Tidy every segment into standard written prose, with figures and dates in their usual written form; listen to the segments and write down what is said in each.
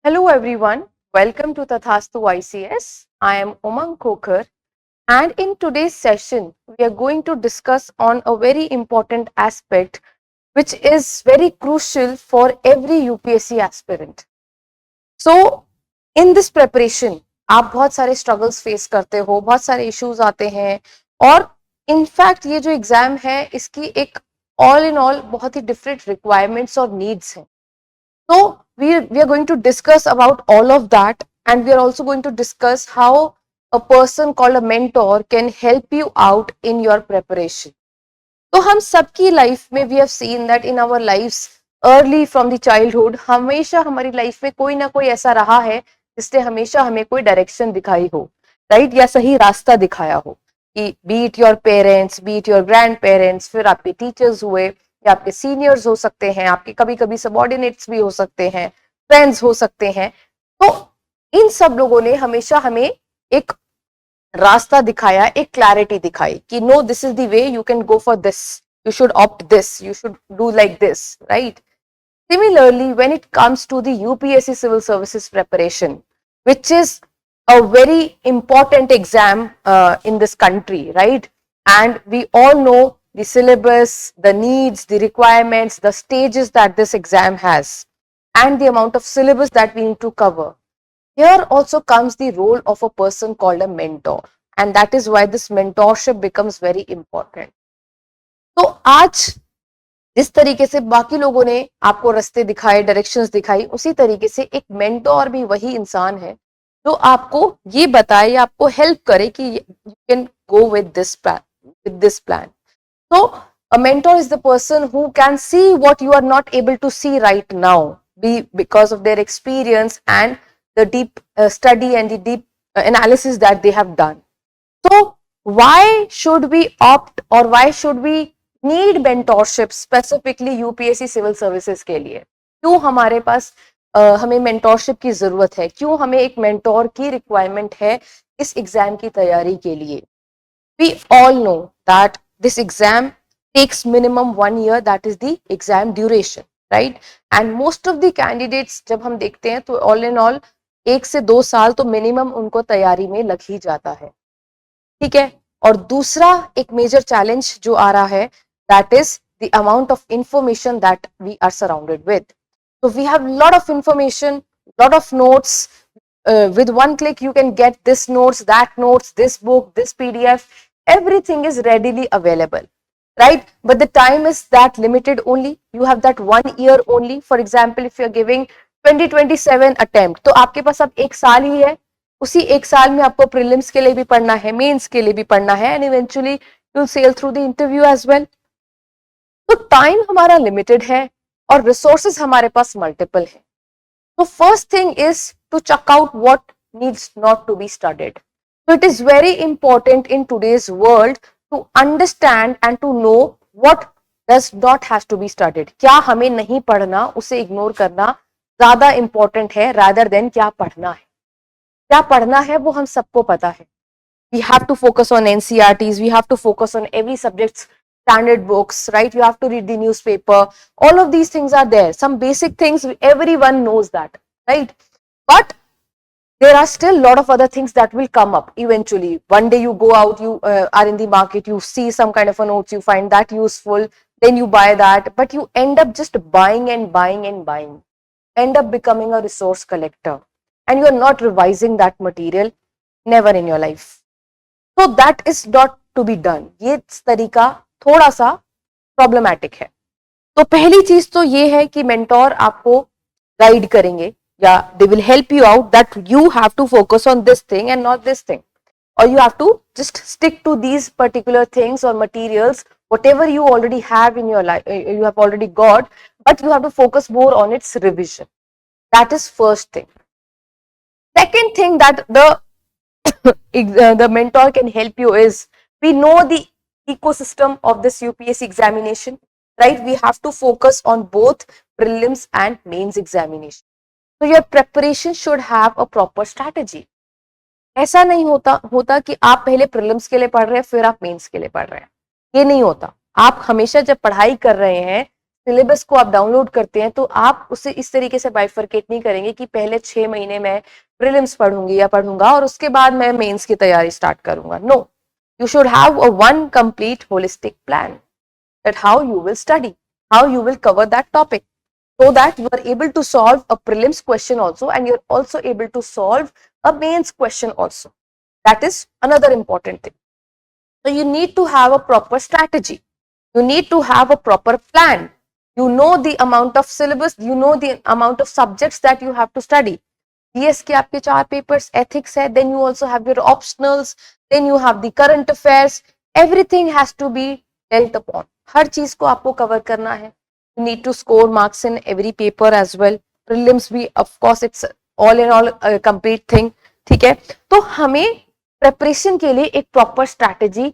Hello everyone, welcome to Tathastu ICS. I am Umang Kokar, and in today's session we are going to discuss on a very important aspect which is very crucial for every UPSC aspirant. So in this preparation आप बहुत सारे struggles face करते हो, बहुत सारे issues आते हैं और in fact ये जो एग्जाम है इसकी एक all in all बहुत ही different requirements और needs हैं. So we are going to discuss about all of that, and we are also going to discuss how a person called a mentor can help you out in your preparation. तो हम सबकी life में we have seen that in our lives early from the childhood हमेशा हमारी life में कोई ना कोई ऐसा रहा है जिसने हमेशा हमें कोई डायरेक्शन दिखाई हो, राइट, या सही रास्ता दिखाया हो कि B it your parents, B it your grand parents, फिर आपके टीचर्स हुए या आपके सीनियर्स हो सकते हैं, आपके कभी कभी सबऑर्डिनेट्स भी हो सकते हैं, फ्रेंड्स हो सकते हैं. तो इन सब लोगों ने हमेशा हमें एक रास्ता दिखाया, एक क्लैरिटी दिखाई कि no this is the way, you can go for this, you should opt this, you should do like this, right? Similarly, when it comes to the UPSC civil services preparation, which is a very important exam in this country, right? And we all know the syllabus, the needs, the requirements, the stages that this exam has, and the amount of syllabus that we need to cover. Here also comes the role of a person called a mentor, and that is why this mentorship becomes very important. तो आज जिस तरीके से बाकी लोगों ने आपको रास्ते दिखाए, डायरेक्शंस दिखाई, उसी तरीके से एक मेंटोर भी वही इंसान है जो आपको ये बताए या आपको हेल्प करे कि you can go with this plan. So a mentor is the person who can see what you are not able to see right now, because of their experience and the deep study and the deep analysis that they have done. So why should we opt or why should we need mentorship specifically UPSC civil services के लिए? क्यों हमारे पास हमें mentorship की जरूरत है? क्यों हमें एक mentor की requirement है इस एग्जाम की तैयारी के लिए? We all know that this exam takes minimum 1 year, that is the exam duration, right? And most of the candidates जब हम देखते हैं तो all in all 1 से 2 साल तो minimum उनको तैयारी में लग ही जाता है, ठीक है. और दूसरा एक मेजर चैलेंज जो आ रहा है, that is the amount of information that we are surrounded with. So we have lot of information, lot of notes. With one click you can get this notes, that notes, this book, this PDF. Everything is readily available, right? But the time is that limited only. You have that 1 year only. For example, if you are giving 2027 attempt, तो आपके पास अब 1 साल ही है. उसी 1 साल में आपको prelims के लिए भी पढ़ना है, मेंस के लिए भी पढ़ना है, and eventually you will sail through the interview as well. तो टाइम हमारा लिमिटेड है और रिसोर्सेज हमारे पास मल्टीपल है. तो first thing is to check out what needs not to be studied. So it is very important in today's world to understand and to know what does not has to be studied. क्या हमें नहीं पढ़ना, उसे ignore करना ज्यादा important है rather than क्या पढ़ना है. क्या पढ़ना है वो हम सबको पता है. We have to focus on NCERTs, we have to focus on every subject's standard books, right? You have to read the newspaper. All of these things are there. Some basic things, everyone knows that, right? But there are still a lot of other things that will come up eventually. One day you go out, you are in the market, you see some kind of a notes, you find that useful, then you buy that, but you end up just buying and buying and buying, end up becoming a resource collector, and you are not revising that material never in your life. So that is not to be done. ये तरीका थोड़ा सा problematic है. तो पहली चीज तो ये है कि मेंटोर आपको गाइड करेंगे या they will help you out that you have to focus on this thing and not this thing, or you have to just stick to these particular things or materials whatever you already have in your life, you have already got, but you have to focus more on its revision. That is first thing. Second thing that the mentor can help you is, we know the ecosystem of this UPSC examination, right? We have to focus on both prelims and mains examination. So your preparation should have a proper strategy. ऐसा नहीं होता कि आप पहले prelims के लिए पढ़ रहे हैं फिर आप मेंस के लिए पढ़ रहे हैं. ये नहीं होता. आप हमेशा जब पढ़ाई कर रहे हैं सिलेबस को आप डाउनलोड करते हैं तो आप उसे इस तरीके से बाइफरकेट नहीं करेंगे कि पहले 6 महीने मैं प्रीलिम्स पढ़ूंगी या पढ़ूंगा और उसके बाद मैं मेंस की तैयारी स्टार्ट करूंगा. No, you should have a one complete holistic plan that how you will study, how you will cover that topic, so that you are able to solve a prelims question also and you're also able to solve a mains question also. That is another important thing. So you need to have a proper strategy. You need to have a proper plan. You know the amount of syllabus, you know the amount of subjects that you have to study. GS के आपके 4 papers, ethics है, then you also have your optionals, then you have the current affairs. Everything has to be dealt upon. हर चीज को आपको cover करना है. You need to score marks in every paper as well. Prelims भी, of course, it's all in all a complete thing. ठीक है, तो हमें प्रेपरेशन के लिए एक प्रॉपर स्ट्रैटेजी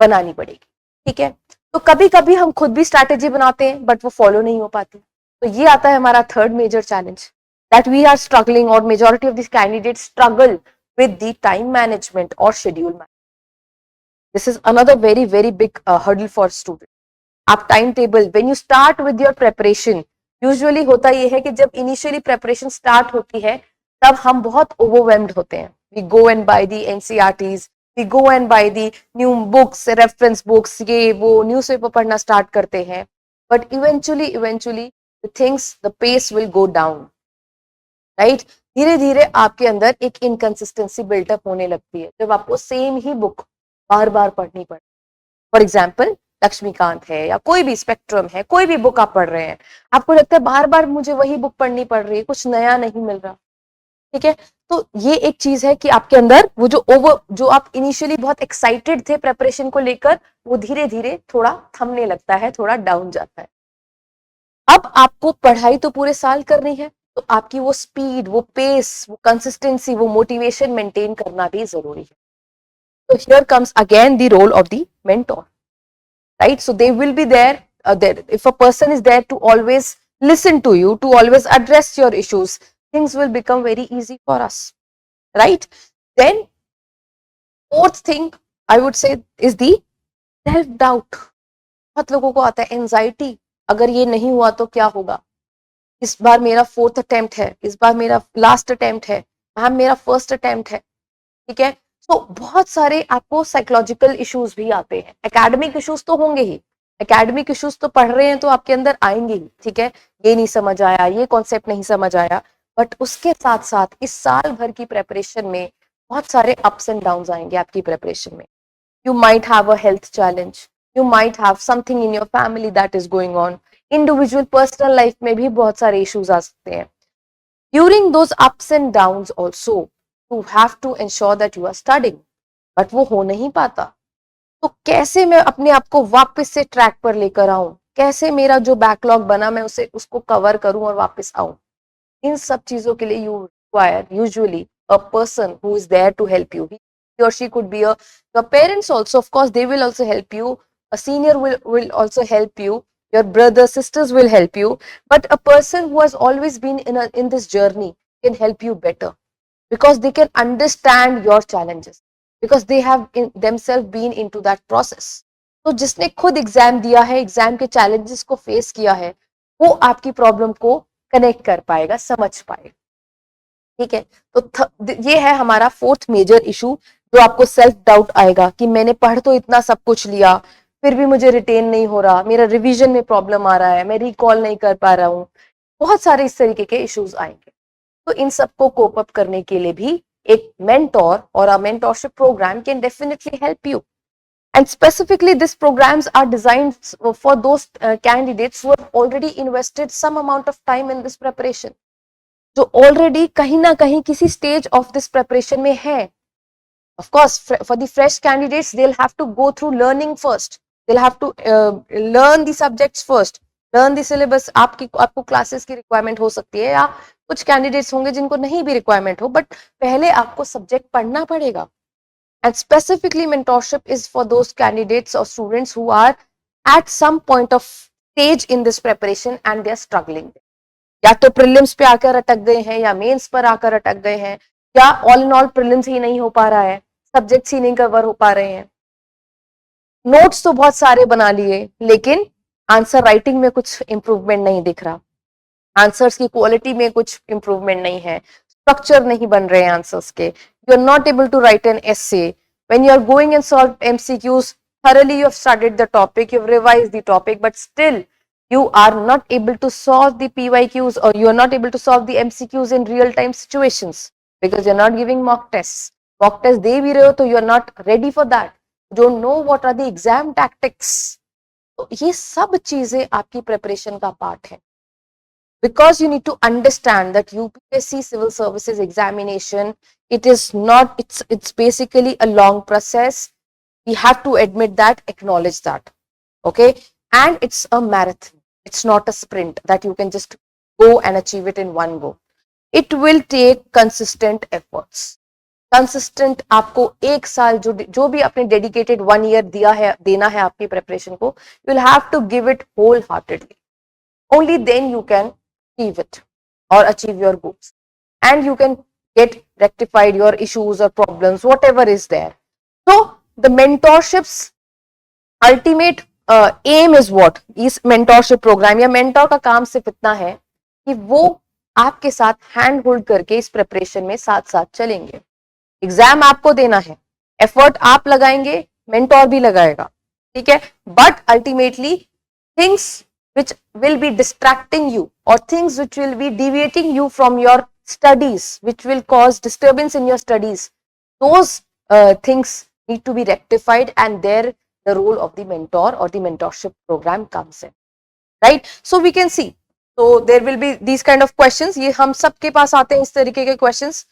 बनानी पड़ेगी. ठीक है, तो कभी कभी हम खुद भी स्ट्रैटेजी बनाते हैं बट वो फॉलो नहीं हो पाती. तो ये आता है हमारा third major challenge, that we are struggling, or majority of these candidates struggle with the time management or schedule management. This is another very big hurdle for students. आप time table, when you start with your preparation, usually होता ये है कि जब initially preparation start होती है तब हम बहुत overwhelmed होते हैं. We go and buy the NCERTs, we go and buy the new books, reference books, ये वो newspaper पढ़ना start करते हैं. But eventually the things, the pace will go down. Right, धीरे धीरे आपके अंदर एक इनकंसिस्टेंसी बिल्टअप होने लगती है जब आपको सेम ही बुक बार बार पढ़नी पड़े. फॉर एग्जाम्पल लक्ष्मीकांत है या कोई भी स्पेक्ट्रम है, कोई भी बुक आप पढ़ रहे हैं, आपको लगता है बार बार मुझे वही बुक पढ़नी पड़ रही है, कुछ नया नहीं मिल रहा. ठीक है, तो ये एक चीज है कि आपके अंदर वो जो आप इनिशियली बहुत एक्साइटेड थे प्रेपरेशन को लेकर, वो धीरे धीरे थोड़ा थमने लगता है, थोड़ा डाउन जाता है. अब आपको पढ़ाई तो पूरे साल करनी है, तो आपकी वो स्पीड, वो पेस, वो कंसिस्टेंसी, वो मोटिवेशन मेंटेन करना भी जरूरी है. तो here comes again the role of the mentor, right. So they will be there, if a person is there to always listen to you, to always address your issues, things will become very easy for us, right. Then fourth thing I would say is the self doubt. बहुत लोगों को आता है anxiety, अगर ये नहीं हुआ तो क्या होगा, इस बार मेरा 4th अटेम्प्ट है, इस बार मेरा लास्ट अटेम्प्ट है, मैम मेरा फर्स्ट अटेम्प्ट है. ठीक है, तो बहुत सारे आपको साइकोलॉजिकल इश्यूज भी आते हैं. एकेडमिक इश्यूज तो होंगे ही, एकेडमिक इश्यूज तो पढ़ रहे हैं तो आपके अंदर आएंगे ही. ठीक है, ये नहीं समझ आया, ये कॉन्सेप्ट नहीं समझ आया, बट उसके साथ साथ इस साल भर की प्रेपरेशन में बहुत सारे अप्स एंड डाउन्स आएंगे आपकी प्रेपरेशन में. You might have a health challenge, you might have something in your family that is going on, individual personal life में भी बहुत सारे issues आ सकते हैं. During those ups and downs also, you have to ensure that you are studying, but वो हो नहीं पाता. तो कैसे मैं अपने आप को वापस से ट्रैक पर लेकर आऊं, कैसे मेरा जो बैकलॉग बना मैं उसको कवर करूं और वापस आऊं, इन सब चीजों के लिए you require usually a person who is there to help you. He or she could be your parents also, of course they will also help you, a senior will also help you, your brothers, sisters will help you, but a person who has always been in this journey can help you better, because they can understand your challenges, because they have themselves been into that process. तो जिसने खुद exam दिया है, exam के challenges को face किया है, वो आपकी प्रॉब्लम को कनेक्ट कर पाएगा, समझ पाएगा. ठीक है, तो ये है हमारा फोर्थ मेजर इशू, जो आपको सेल्फ डाउट आएगा कि मैंने पढ़ तो इतना सब कुछ लिया फिर भी मुझे रिटेन नहीं हो रहा, मेरा रिवीजन में प्रॉब्लम आ रहा है, मैं रिकॉल नहीं कर पा रहा हूँ. बहुत सारे इस तरीके के इश्यूज आएंगे. तो इन सबको कोप अप करने के लिए भी एक मेंटोर और a mentorship program can definitely help you. And specifically, these programs are designed for those candidates who have already invested some amount of time in this preparation, जो already कहीं ना कहीं किसी stage of this preparation में है. Of course, for the fresh candidates, they'll have to go through learning first. They'll have to learn the subjects first, learn the syllabus. आपको classes की requirement हो सकती है, या कुछ candidates होंगे जिनको नहीं भी requirement हो, but पहले आपको subject पढ़ना पड़ेगा. And specifically, mentorship is for those candidates or students who are at some point of stage in this preparation and they are struggling. या तो प्रीलिम्स पे आकर अटक गए हैं, या मेंस पर आकर अटक गए हैं, या ऑल इन ऑल प्रीलिम्स ही नहीं हो पा रहा है, सब्जेक्ट्स ही नहीं कवर हो पा रहे हैं, नोट्स तो बहुत सारे बना लिए लेकिन आंसर राइटिंग में कुछ इंप्रूवमेंट नहीं दिख रहा, आंसर्स की क्वालिटी में कुछ इंप्रूवमेंट नहीं है, स्ट्रक्चर नहीं बन रहे हैं आंसर्स के, you are not able to write an essay, when you are going and solve MCQs, thoroughly you have studied the topic, you have revised the topic, but still you are not able to solve the PYQs, or you are not able to solve the MCQs in real time situations because you're not giving mock tests. Mock test दे भी रहे हो तो you are not ready for that, you don't know what are the exam tactics. तो ये सब चीजें आपकी preparation का पार्ट है, because you need to understand that UPSC civil services examination, it is not, it's basically a long process. We have to admit that, acknowledge that, okay? And it's a marathon, it's not a sprint that you can just go and achieve it in one go. It will take consistent efforts. Consistent आपको एक साल जो भी आपने dedicated 1 year दिया है, देना है आपकी प्रिपरेशन को, you will have to give it wholeheartedly. Only then you can achieve it or achieve your goals, and you can get rectified your issues or problems, whatever is there. So the mentorship's ultimate aim is what? इस mentorship program या mentor का काम सिर्फ इतना है कि वो आपके साथ हैंड होल्ड करके इस प्रिपरेशन में साथ साथ चलेंगे. एग्जाम आपको देना है, एफर्ट आप लगाएंगे, मेंटोर भी लगाएगा, ठीक है, but ultimately things which will be distracting you or things which will be deviating you from your studies, which will cause disturbance in your studies, those things need to be rectified, and there the role of the mentor or the mentorship program comes in, right? So we can see, so there will be these kind of questions, ये हम सबके पास आते हैं इस तरीके के questions.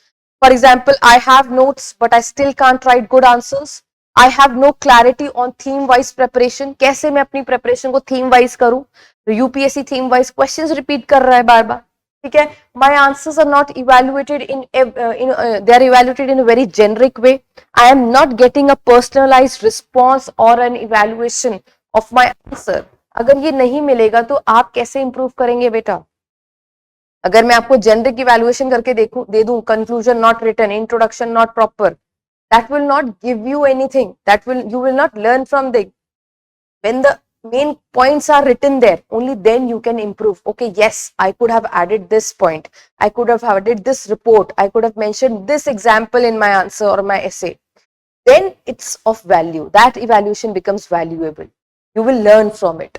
For example, I have notes but I still can't write good answers. I have no clarity on theme wise preparation. कैसे मैं अपनी preparation को theme wise करूं? तो UPSC theme wise questions repeat कर रहा है बार बार, ठीक है. My answers are not evaluated they are evaluated in a very generic way. I am not getting a personalized response or an evaluation of my answer. अगर ये नहीं मिलेगा तो आप कैसे improve करेंगे बेटा? अगर मैं आपको जेनरिक इवैल्यूएशन करके दे दूं, conclusion not written, introduction not proper, that will not give you anything, you will not learn from when the main points are written there, only then you can improve. Okay, yes, I could have added this point, I could have added this report, I could have mentioned this example in my answer or my essay, then it's of value, that evaluation becomes valuable, you will learn from it.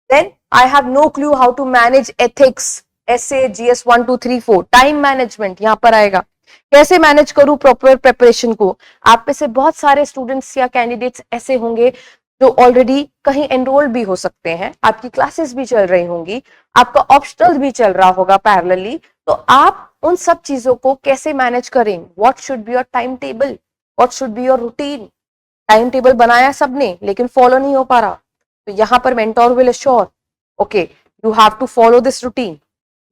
Then I have no clue how to manage ethics, essay, GS 1 2 3 4, time management यहाँ पर आएगा, कैसे manage करूं proper preparation को. आप में से बहुत सारे स्टूडेंट्स या कैंडिडेट्स ऐसे होंगे जो ऑलरेडी कहीं एनरोल भी हो सकते हैं, आपकी क्लासेस भी चल रही होंगी, आपका ऑप्शनल भी चल रहा होगा पैरेलली, तो आप उन सब चीजों को कैसे मैनेज करें. What should be your time table, what should be your routine. Time table बनाया सबने लेकिन फॉलो नहीं हो पा रहा, तो यहाँ पर mentor will assure, okay, you have to follow this routine,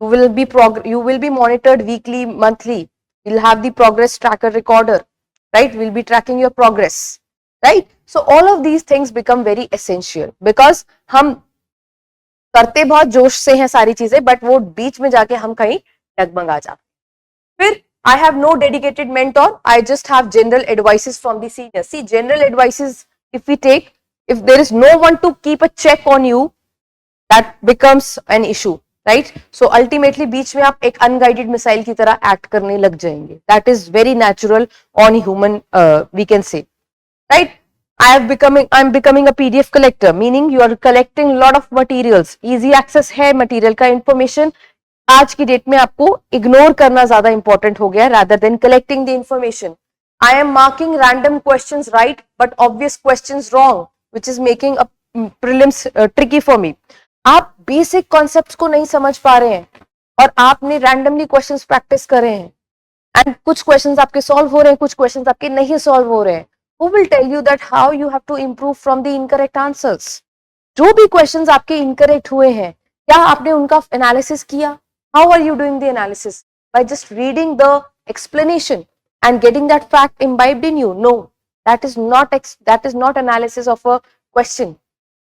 you will be monitored weekly, monthly, you'll have the progress tracker recorder, right, we'll be tracking your progress, right? So all of these things become very essential because हम करते बहुत जोश से हैं सारी चीजें, but वो बीच में जाके हम कहीं डगमगा जाते. फिर I have no dedicated mentor, I just have general advices from the seniors. See, general advices if we take, if there is no one to keep a check on you, that becomes an issue, right? So ultimately बीच में आप एक unguided missile की तरह act करने लग जाएंगे. That is very natural on human, we can say, right? I'm becoming a PDF collector, meaning you are collecting a lot of materials. Easy access है material का information. आज की डेट में आपको इग्नोर करना ज्यादा इंपॉर्टेंट हो गया rather than collecting the information. I am marking random questions right but obvious questions wrong, which is making a prelims tricky for me. आप बेसिक कॉन्सेप्ट्स को नहीं समझ पा रहे हैं और आपने रैंडमली क्वेश्चंस प्रैक्टिस कर रहे हैं, एंड कुछ क्वेश्चंस आपके सॉल्व हो रहे हैं, कुछ क्वेश्चंस आपके नहीं सॉल्व हो रहे हैं. Who will tell you that how you have to improve from the incorrect answers? जो भी क्वेश्चंस आपके इनकरेक्ट हुए हैं, क्या आपने उनका एनालिसिस किया? How are you doing the analysis? By just reading the explanation and getting that fact imbibed in you? No, that is not analysis of a question.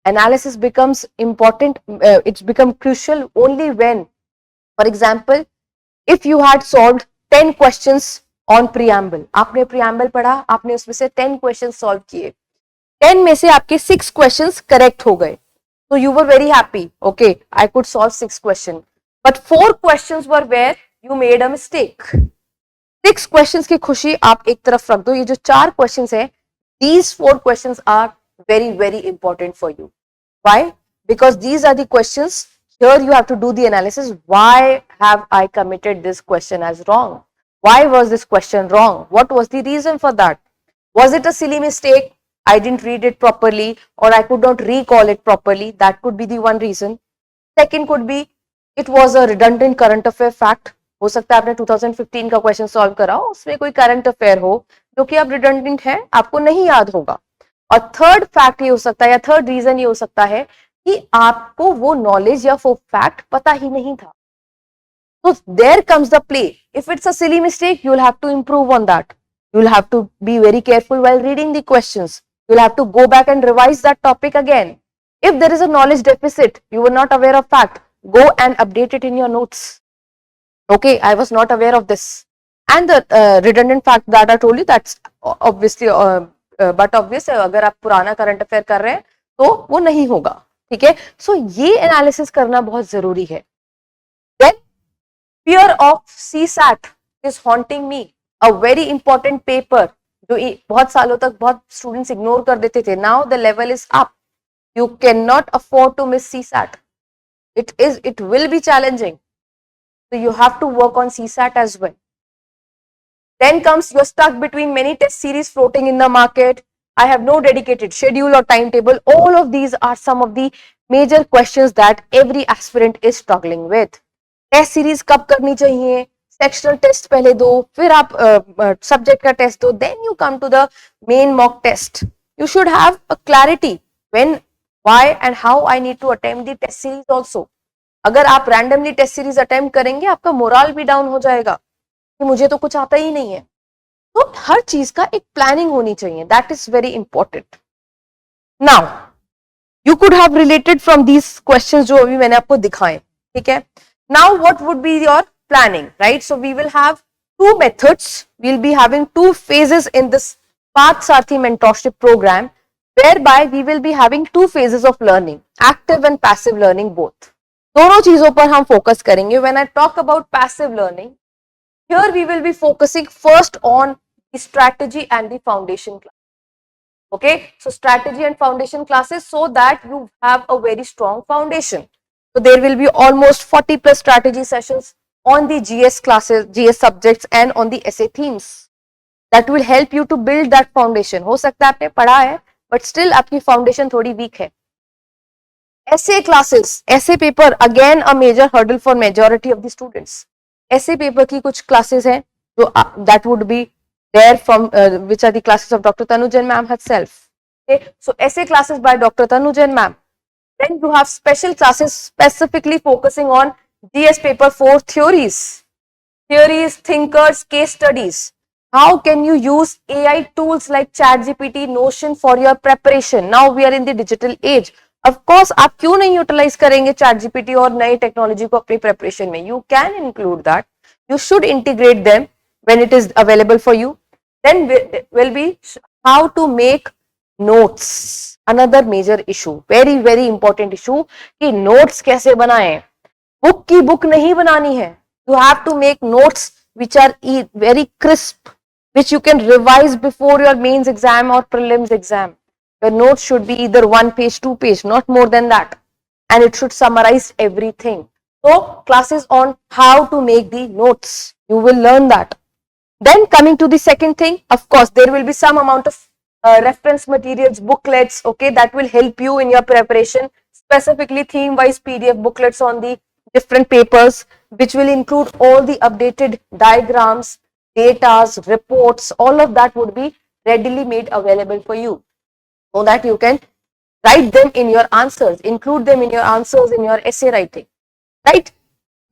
Analysis becomes important, it's become crucial only when, for example, if you had solved 10 questions on preamble, आपने preamble पढ़ा, आपने उसमें से 10 questions solve किए, 10 में से आपके 6 questions correct हो गए, So you were very happy. Okay, I could solve 6 questions. But 4 questions were where you made a mistake. 6 questions की खुशी आप एक तरफ रख दो. ये जो 4 questions है, these 4 questions are very, very important for you. Why? Because these are the questions. Here you have to do the analysis. Why have I committed this question as wrong? Why was this question wrong? What was the reason for that? Was it a silly mistake? I didn't read it properly, or I could not recall it properly. That could be the one reason. Second could be it was a redundant current affair fact. हो सकता है आपने 2015 का question solve करा हो, उसमें कोई current affair हो जो कि अब रिडंडेंट है, आपको नहीं याद होगा. और थर्ड फैक्ट ये हो सकता है, या थर्ड रीजन ये हो सकता है कि आपको वो नॉलेज या वो फैक्ट पता ही नहीं था. So there comes the play. If it's a silly mistake, you'll have to improve on that. You'll have to be very careful while reading the questions. You'll have to go back and revise that topic again. If there is a knowledge deficit, you were not aware of fact, go and update it in your notes. Okay, I was not aware of this. And the redundant fact that I told you, that's obviously, but obvious है, अगर आप पुराना current affair कर रहे हैं तो वो नहीं होगा. ठीक है, सो ये एनालिसिस करना बहुत जरूरी है. Then fear of CSAT is haunting me. A very important paper जो बहुत सालों तक बहुत स्टूडेंट्स इग्नोर कर देते थे. Now the level is up. You cannot afford to miss CSAT. It will be challenging. So you have to work on CSAT as well. Then comes you're stuck between many test series floating in the market. I have no dedicated schedule or timetable. All of these are some of the major questions that every aspirant is struggling with. Test series कब करनी चाहिए, sectional test पहले दो, फिर आप subject का test दो, then you come to the main mock test. You should have a clarity when, why and how I need to attempt the test series also. अगर आप रैंडमली टेस्ट सीरीज अटेम्प्ट करेंगे, आपका moral भी down हो जाएगा कि मुझे तो कुछ आता ही नहीं है. तो हर चीज का एक प्लानिंग होनी चाहिए. That is very important. Now you could have related from these questions जो अभी मैंने आपको दिखाए. ठीक है, now what would be your planning, right? So we will have 2 methods. We'll be having 2 phases in this Path Sarthi mentorship program, whereby we will be having 2 phases of learning, active and passive learning both. दोनों चीजों पर हम focus करेंगे. When I talk about passive learning, here we will be focusing first on the strategy and the foundation class. Okay, so strategy and foundation classes, so that you have a very strong foundation. So there will be almost 40 plus strategy sessions on the GS classes, GS subjects and on the essay themes. That will help you to build that foundation. हो सकता है आपने पढ़ा है, but still आपकी foundation थोड़ी weak है. Essay classes, essay paper again a major hurdle for majority of the students. Essay paper की कुछ classes हैं जो that would be there from which are the classes of Dr. Tanujan ma'am herself. Okay, so essay classes by Dr. Tanujan ma'am. Then you have special classes specifically focusing on GS paper 4 theories, thinkers, case studies. How can you use AI tools like ChatGPT, Notion for your preparation? Now we are in the digital age. Of course, आप क्यों नहीं utilize करेंगे ChatGPT और नई technology को अपनी preparation में? You can include that. You should integrate them when it is available for you. Then will be how to make notes. Another major issue, very very important issue, कि notes कैसे बनाएं. Book की book नहीं बनानी है. You have to make notes which are very crisp, which you can revise before your mains exam or prelims exam. Your notes should be either 1 page, 2 page, not more than that, and it should summarize everything. So classes on how to make the notes, you will learn that. Then coming to the second thing, of course there will be some amount of reference materials, booklets, okay, that will help you in your preparation, specifically theme wise PDF booklets on the different papers, which will include all the updated diagrams, datas, reports. All of that would be readily made available for you, so that you can write them in your answers, include them in your answers in your essay writing, right?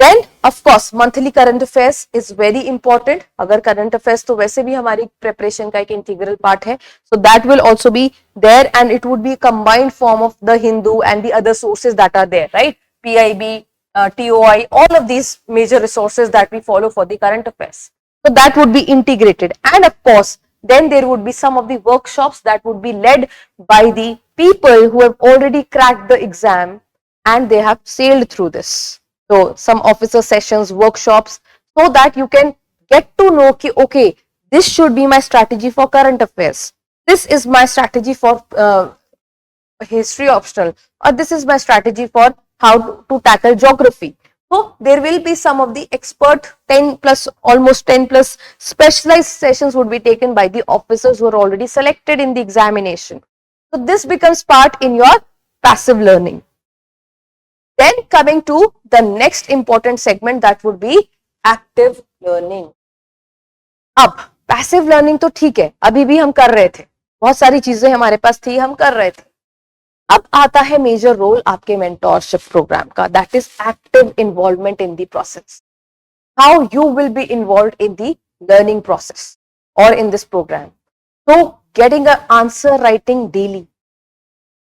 Then of course monthly current affairs is very important. अगर current affairs तो वैसे भी हमारी preparation का एक integral part है, so that will also be there, and it would be combined form of the Hindu and the other sources that are there, right? PIB, TOI, all of these major resources that we follow for the current affairs. So that would be integrated, and of course then there would be some of the workshops that would be led by the people who have already cracked the exam and they have sailed through this. So some officer sessions, workshops, so that you can get to know ki, okay, this should be my strategy for current affairs. This is my strategy for history optional, or this is my strategy for how to tackle geography. So there will be some of the expert 10 plus, almost 10 plus specialized sessions would be taken by the officers who are already selected in the examination. So this becomes part in your passive learning. Then coming to the next important segment, that would be active learning. अब passive learning तो ठीक है, अभी भी हम कर रहे थे, बहुत सारी चीजें हमारे पास थी, हम कर रहे थे. अब आता है मेजर रोल आपके मेंटोरशिप प्रोग्राम का, that is active involvement in the process. How you will be involve in the learning process और in this program. So getting an answer writing daily.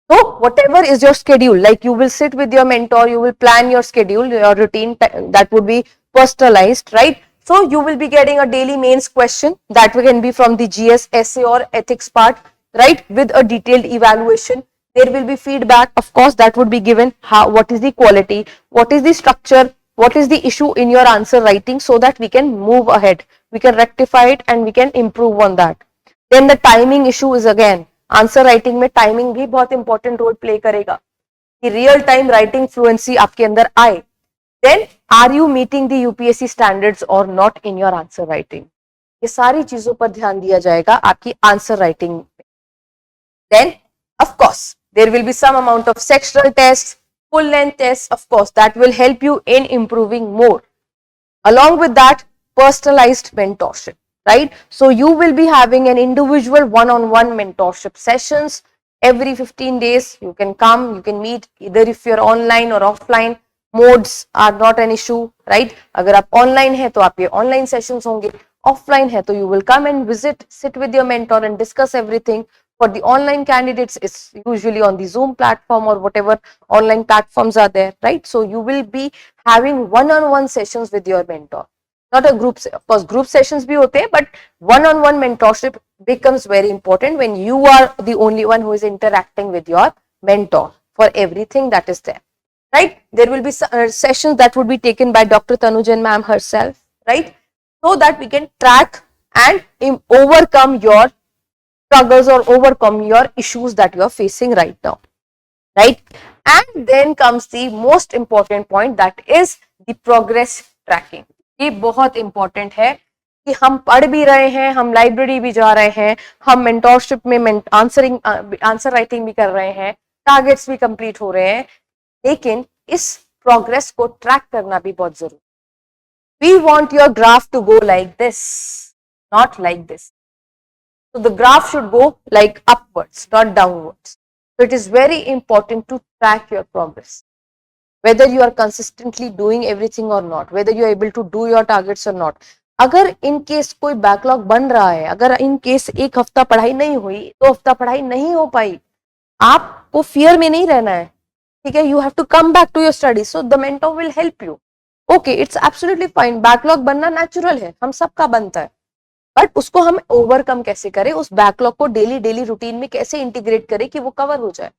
So whatever is your schedule, like you will sit with your mentor, you will plan your schedule, your routine that would be personalized, right? So you will be getting a daily mains question that can be from the GS, essay or ethics part, right? With a detailed evaluation. There will be feedback, of course, that would be given. How, what is the quality, what is the structure, what is the issue in your answer writing, so that we can move ahead, we can rectify it and we can improve on that. Then the timing issue is again, answer writing में timing भी बहुत important role play करेगा कि real time writing fluency आपके अंदर आए. Then are you meeting the UPSC standards और not in your answer writing. ये सारी चीजों पर ध्यान दिया जाएगा आपकी आंसर राइटिंग में. Then of course there will be some amount of sectional test, full length test, of course that will help you in improving more. Along with that, personalized mentorship, right? So you will be having an individual one-on-one mentorship sessions every 15 days. You can come, you can meet, either if you're online or offline. Modes are not an issue, right? अगर आप online है तो आपके online sessions होंगे, offline है तो you will come and visit, sit with your mentor and discuss everything. For the online candidates, it's usually on the Zoom platform or whatever online platforms are there, right? So you will be having one-on-one sessions with your mentor, not a group. Of course, group sessions bhi hote, but one-on-one mentorship becomes very important when you are the only one who is interacting with your mentor for everything that is there, right? There will be sessions that would be taken by Dr. Tanujan ma'am herself, right? So that we can track and overcome your struggles or overcome your issues that you are facing right now, right? And then comes the most important point, that is the progress tracking. ये बहुत important है कि हम पढ़ भी रहे हैं, हम लाइब्रेरी भी जा रहे हैं, हम मेंटोरशिप में आंसर राइटिंग भी कर रहे हैं, टारगेट्स भी कंप्लीट हो रहे हैं, लेकिन इस प्रोग्रेस को ट्रैक करना भी बहुत जरूरी. We want your graph to go like this, not like this. So the graph should go like upwards, not downwards. So it is very important to track your progress, whether you are consistently doing everything or not, whether you are able to do your targets or not. अगर in case कोई backlog बन रहा है, अगर in case एक हफ्ता पढ़ाई नहीं हुई, 2 हफ्ता पढ़ाई नहीं हो पाई, आपको फियर में नहीं रहना है, ठीक है? You have to come back to your study, so the mentor will help you. Okay, it's absolutely fine, backlog बनना नेचुरल है, हम सबका बनता है, बट उसको हम ओवरकम कैसे करें, उस बैकलॉग को डेली रूटीन में कैसे इंटीग्रेट करें कि वो कवर हो जाए.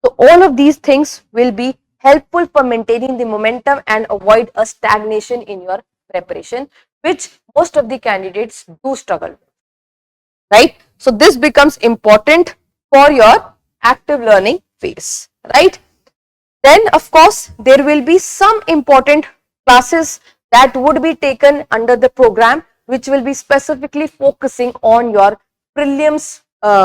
तो all of these things will be helpful for maintaining the momentum and avoid a stagnation in your preparation, which most of the candidates do struggle with, right? So this becomes important for your active learning phase, right? Then of course there will be some important classes that would be taken under the program, which will be specifically focusing on your prelims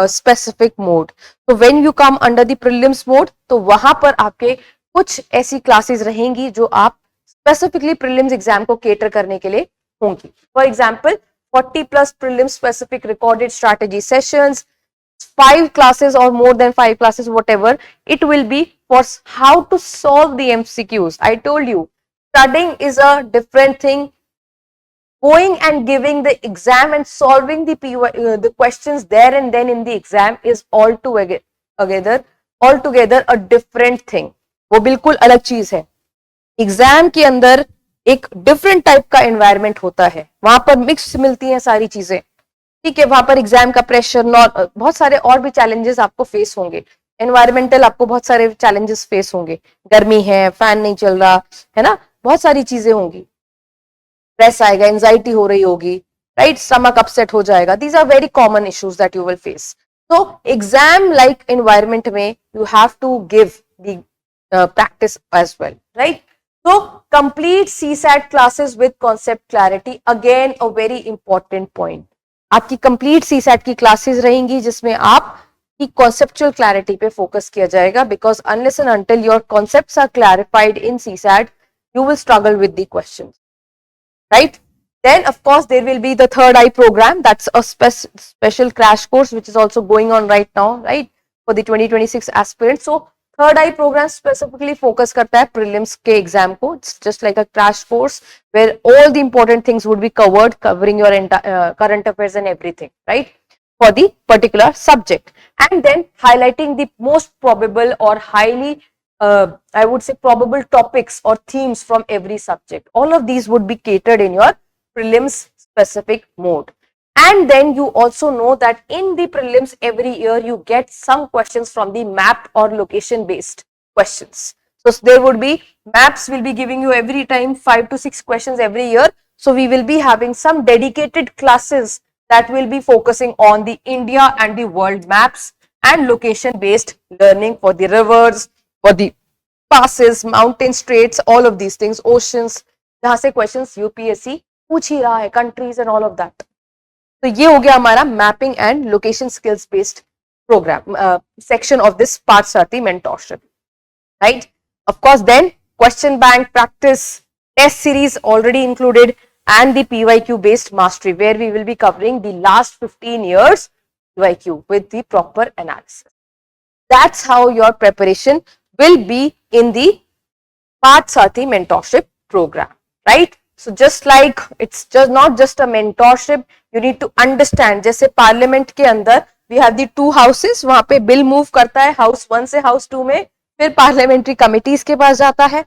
specific mode. So when you come under the prelims mode, तो वहां पर आपके कुछ ऐसी classes रहेंगी जो आप specifically prelims exam को cater करने के लिए होंगी. For example, 40 plus prelims specific recorded strategy sessions, 5 classes or more than 5 classes, whatever, it will be for how to solve the MCQs. I told you, studying is a different thing. Going and giving the exam and solving the questions there and then in the exam is altogether a different thing. वो बिल्कुल अलग चीज है. Exam के अंदर एक different type का environment होता है, वहां पर मिक्स मिलती हैं सारी चीजें. ठीक है, वहां पर एग्जाम का प्रेशर, बहुत सारे और भी चैलेंजेस आपको फेस होंगे। एनवायरमेंटल आपको बहुत सारे चैलेंजेस फेस होंगे, गर्मी है, फैन नहीं चल रहा है ना, बहुत सारी चीजें होंगी, स्ट्रेस आएगा, एंजाइटी हो रही होगी, राइट, स्टमक अपसेट हो जाएगा। These are very common issues that you will face. तो एग्जाम लाइक एनवायरमेंट में you have to give the practice as well, right? So complete CSAT classes with concept clarity, again a very important point. आपकी complete CSAT की classes रहेंगी जिसमें आप की conceptual clarity पे focus किया जाएगा, because unless and until your concepts are clarified in CSAT, you will struggle with the questions, right? Then of course there will be the third eye program. That's a special crash course which is also going on right now, right, for the 2026 aspirants. So third eye program specifically focus करता है prelims के exam को. It's just like a crash course where all the important things would be covered, covering your current affairs and everything, right, for the particular subject, and then highlighting the most probable or highly I would say probable topics or themes from every subject. All of these would be catered in your prelims specific mode. And then you also know that in the prelims every year you get some questions from the map or location based questions. So there would be maps will be giving you every time 5 to 6 questions every year. So we will be having some dedicated classes that will be focusing on the India and the world maps and location based learning for the rivers, for the passes, mountain straits, all of these things, oceans, जहां से questions UPSC पूछ ही रहा है, countries and all of that. तो ये हो गया हमारा mapping and location skills based programme section of this Parthasarathy mentorship, right. Of course, then question bank practice, test series already included, and the PYQ based mastery where we will be covering the last 15 years PYQ with the proper analysis. That's how your preparation will be in the Pathsathi mentorship program, right? So just like it's just not just a mentorship, you need to understand. जैसे parliament के अंदर we have the two houses, वहां पे bill move करता है house 1 से house 2 में, फिर पार्लियामेंट्री कमिटीज के पास जाता है,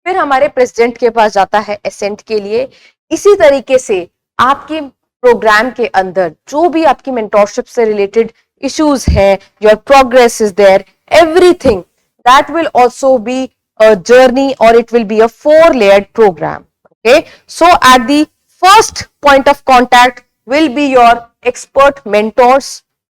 फिर हमारे प्रेसिडेंट के पास जाता है असेंट के लिए. इसी तरीके से आपकी प्रोग्राम के अंदर जो भी आपकी मेंटोरशिप से रिलेटेड इश्यूज है, your progress is there, everything that will also be a journey, or it will be a 4-layered program. Okay, so at the first point of contact will be your expert mentors,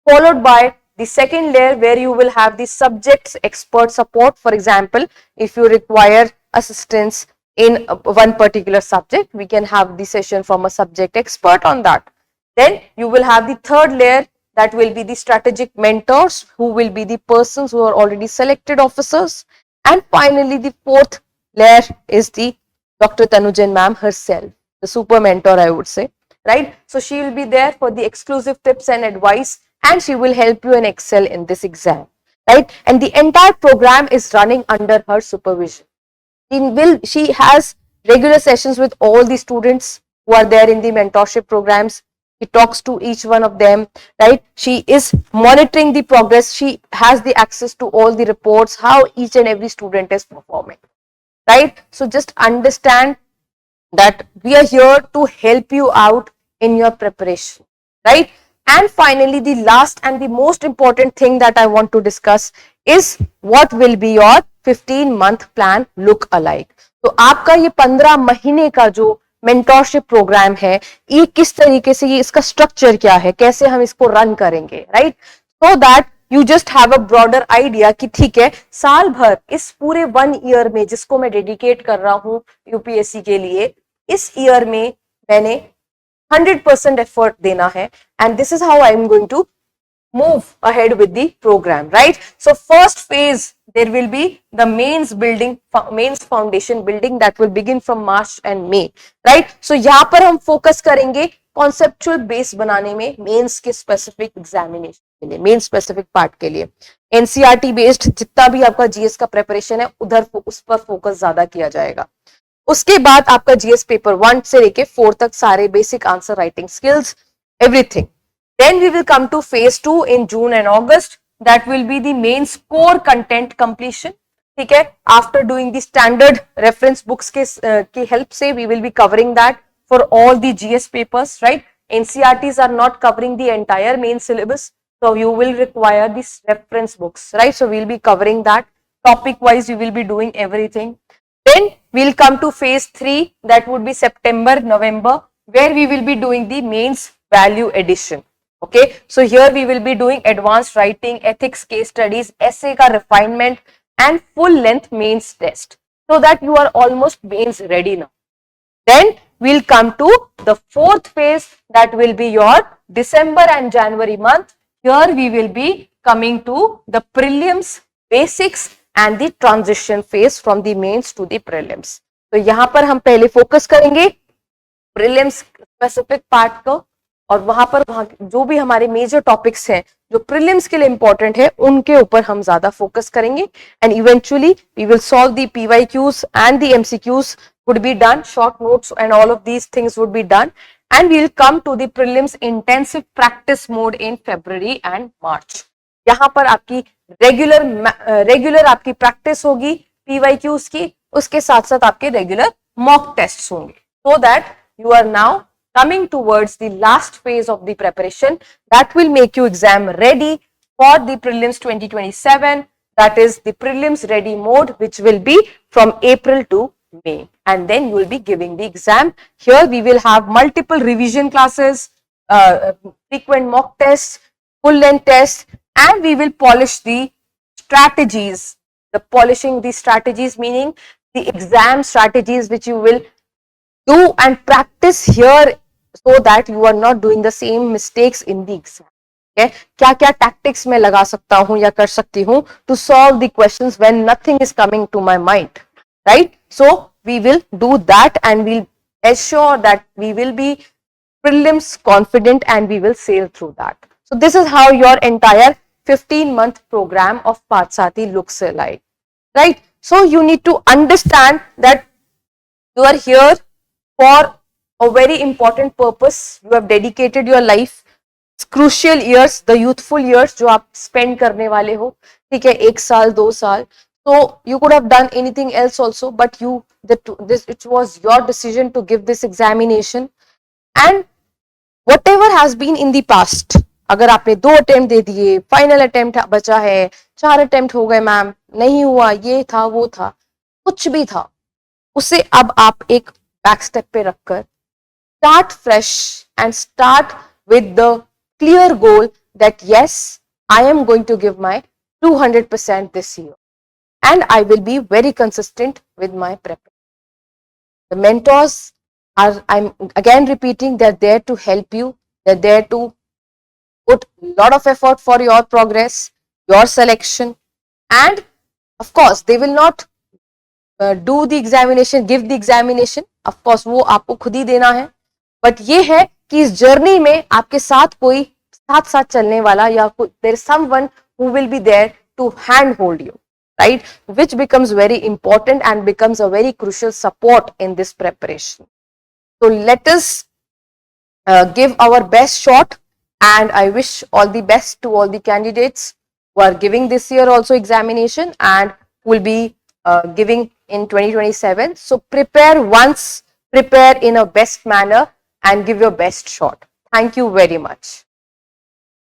followed by the second layer where you will have the subjects expert support. For example, if you require assistance in one particular subject, we can have the session from a subject expert on that. Then you will have the third layer, that will be the strategic mentors, who will be the persons who are already selected officers. And finally, the fourth layer is the Dr. Tanujan ma'am herself, the super mentor, I would say, right? So she will be there for the exclusive tips and advice, and she will help you and excel in this exam, right? And the entire program is running under her supervision. She has regular sessions with all the students who are there in the mentorship programs. She talks to each one of them, right? She is monitoring the progress. She has the access to all the reports, how each and every student is performing, right? So just understand that we are here to help you out in your preparation, right? And finally, the last and the most important thing that I want to discuss is what will be your 15-month plan look alike. तो आपका ये 15 महीने का जो mentorship programme है, ये किस तरीके से, ये इसका स्ट्रक्चर क्या है, कैसे हम इसको रन करेंगे, right? So that you just have a broader idea कि ठीक है, साल भर इस पूरे 1 ईयर में जिसको मैं डेडिकेट कर रहा हूं यूपीएससी के लिए, इस ईयर में मैंने 100% एफर्ट देना है, and this is how I am going to move ahead with the program, right? So first phase, there will be the mains building, mains foundation building, that will begin from March and May, right? So यहाँ पर हम focus करेंगे conceptual base बनाने में, mains के specific examination के लिए, main specific part के लिए. NCERT based जितना भी आपका GS का preparation है, उधर उस पर focus ज्यादा किया जाएगा. उसके बाद आपका GS पेपर 1 से लेके 4 तक सारे basic answer writing skills, everything. Then we will come to phase 2 in June and August. That will be the main core content completion. ठीक है, after doing the standard reference books के help से we will be covering that for all the GS papers, right? NCERTs are not covering the entire main syllabus, so you will require these reference books, right? So we'll be covering that topic wise. You will be doing everything. Then we'll come to phase 3, that would be September, November, where we will be doing the mains value addition. Okay, so here we will be doing advanced writing, ethics, case studies, essay ka refinement, and full length mains test, so that you are almost mains ready now. Then we'll come to the 4th phase, that will be your December and January month. Here we will be coming to the prelims, basics and the transition phase from the mains to the prelims. तो यहाँ पर हम पहले focus करेंगे prelims specific part को, और वहां पर जो भी हमारे मेजर टॉपिक्स हैं जो प्रीलिम्स के लिए इंपॉर्टेंट है उनके ऊपर हम ज्यादा फोकस करेंगे. And eventually we will solve the PYQs and the MCQs would be done, short notes and all of these things would be done, and we'll come to the prelims intensive practice mode in February and March. यहाँ पर आपकी regular आपकी practice होगी PYQs की, उसके साथ साथ आपके रेगुलर मॉक टेस्ट्स होंगे, so that you are now coming towards the last phase of the preparation that will make you exam ready for the prelims 2027, that is the prelims ready mode, which will be from April to May, and then you will be giving the exam. Here we will have multiple revision classes, frequent mock tests, full length tests, and we will polish the strategies. The polishing the strategies meaning the exam strategies which you will do and practice here, so that you are not doing the same mistakes in the exam. Okay, क्या क्या tactics मैं लगा सकता हूँ या कर सकती हूँ to solve the questions when nothing is coming to my mind, right? So we will do that, and we'll assure that we will be prelims confident and we will sail through that. So this is how your entire 15-month program of Pathsathi looks like, right? So you need to understand that you are here for a very important purpose. You have dedicated your life, crucial years, the youthful years जो आप spend करने वाले हो, ठीक है, 1 साल 2 साल. So you could have done anything else also, but it was your decision to give this examination. And whatever has been in the past, अगर आपने 2 अटेम्प्ट दे दिए, फाइनल अटेम्प्ट बचा है, 4 अटेम्प्ट हो गए मैम, नहीं हुआ, ये था वो था, कुछ भी था, उसे अब आप एक बैक स्टेप पे रखकर start fresh and start with the clear goal that yes, I am going to give my 200% this year, and I will be very consistent with my preparation. The mentors are, I'm again repeating, they're there to help you. They're there to put a lot of effort for your progress, your selection, and of course they will not do the examination, give the examination. Of course वो आपको खुद ही देना है, but ये है कि इस journey में आपके साथ कोई साथ साथ चलने वाला, या there is someone who will be there to handhold you, right? Which becomes very important and becomes a very crucial support in this preparation. So let us give our best shot, and I wish all the best to all the candidates who are giving this year also examination and will be giving in 2027. So prepare once, prepare in a best manner and give your best shot. Thank you very much.